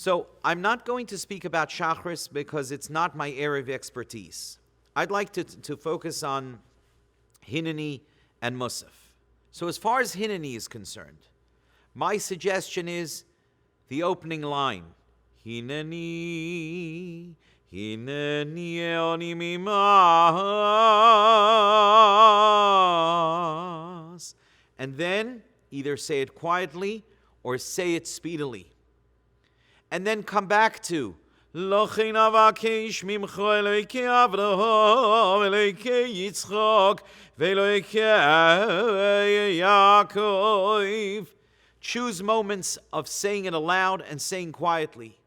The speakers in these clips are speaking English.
So I'm not going to speak about Shachris because it's not my area of expertise. I'd like to focus on Hineni and Musaf. So as far as Hineni is concerned, my suggestion is the opening line. Hineni, Hineni eoni mimas. And then either say it quietly or say it speedily. And then come back to Lochin avakesh mimcho Eloikei Avraham Eloikei Yitzchak Ve'Eloikei Yaakov. Choose moments of saying it aloud and saying quietly.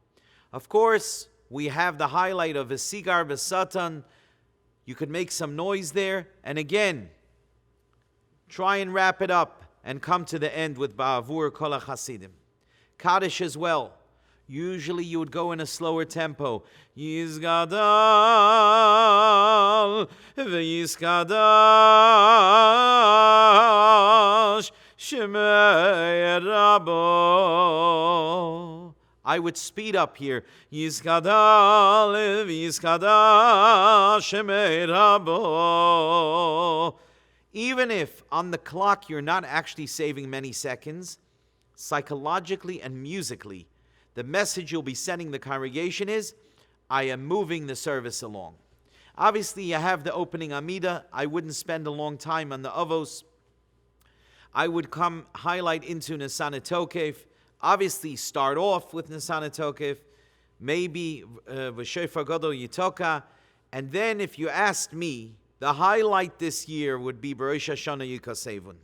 Of course, we have the highlight of V'sigar V'satan. You could make some noise there. And again, try and wrap it up and come to the end with Ba'avur Kol HaChasidim. Kaddish as well. Usually you would go in a slower tempo. Yizgadal v'yizkadash shemei Rabo. I would speed up here. Yizgadal v'yizkadash shemei Rabo. Even if on the clock you're not actually saving many seconds, psychologically and musically, the message you'll be sending the congregation is, I am moving the service along. Obviously, you have the opening Amida. I wouldn't spend a long time on the Avos. I would come highlight into Nisana Tokef. Obviously, start off with Nisana Tokef. Maybe V'shofar Gadol Yitoka. And then, if you asked me, the highlight this year would be Rosh Hashanah Yikosevun.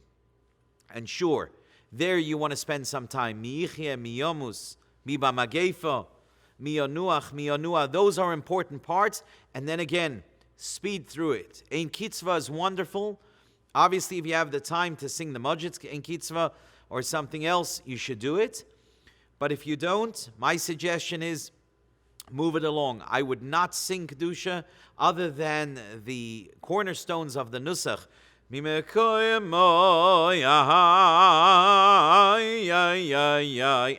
And sure, there you want to spend some time. Miyichye, miyomus. Miba Magefa, Mionuach, those are important parts. And then again, speed through it. Ein Kitzvah is wonderful. Obviously, if you have the time to sing the Majid Ein Kitzvah or something else, you should do it. But if you don't, my suggestion is move it along. I would not sing Kedusha other than the cornerstones of the Nusach.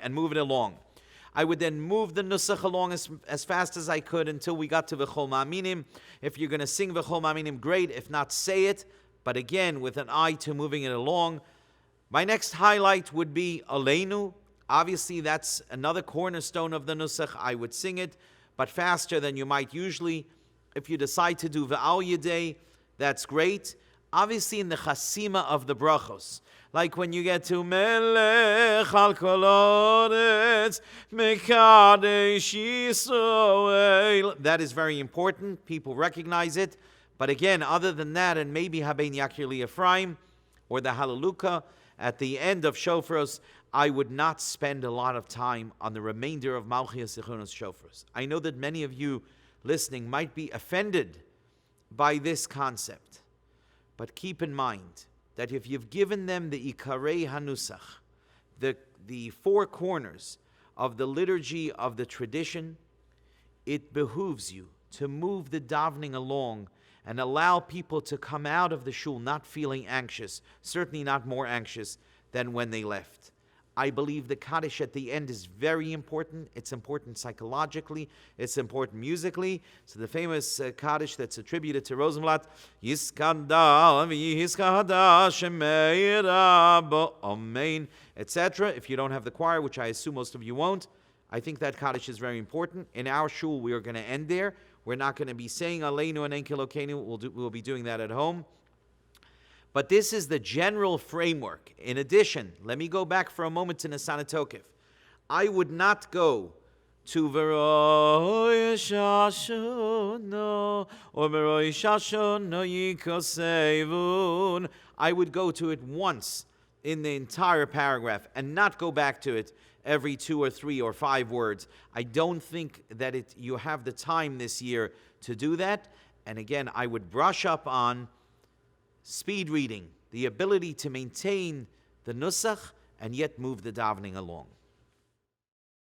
And move it along. I would then move the Nusach along as fast as I could until we got to V'chol Ma'aminim. If you're going to sing V'chol Ma'aminim, great. If not, say it. But again, with an eye to moving it along. My next highlight would be Aleinu. Obviously, that's another cornerstone of the Nusach. I would sing it, but faster than you might usually. If you decide to do V'al Yedei, that's great. Obviously, in the Chasima of the Brachos. Like when you get to Melech al kol haaretz mekadesh Yisrael. That is very important. People recognize it. But again, other than that, and maybe Haben Yakir Li Ephraim or the Hallelujah at the end of Shofros, I would not spend a lot of time on the remainder of Malchiyas Zichronos Shofros. I know that many of you listening might be offended by this concept. But keep in mind that if you've given them the Ikarei Hanusach, the four corners of the liturgy of the tradition, it behooves you to move the davening along and allow people to come out of the shul not feeling anxious, certainly not more anxious than when they left. I believe the Kaddish at the end is very important. It's important psychologically. It's important musically. So the famous Kaddish that's attributed to Rosenblatt, Yiskadal v'yiskada shemei Rabo, Amen, etc. If you don't have the choir, which I assume most of you won't, I think that Kaddish is very important. In our shul, we are going to end there. We're not going to be saying Aleinu and Enkel Okeinu. We'll be doing that at home. But this is the general framework. In addition, let me go back for a moment to Nisana Tokef. I would not go to Rosh Hashanah or Rosh Hashanah Yikosevun. I would go to it once in the entire paragraph and not go back to it every 2 or 3 or 5 words. I don't think that you have the time this year to do that. And again, I would brush up on speed reading, the ability to maintain the nusach and yet move the davening along.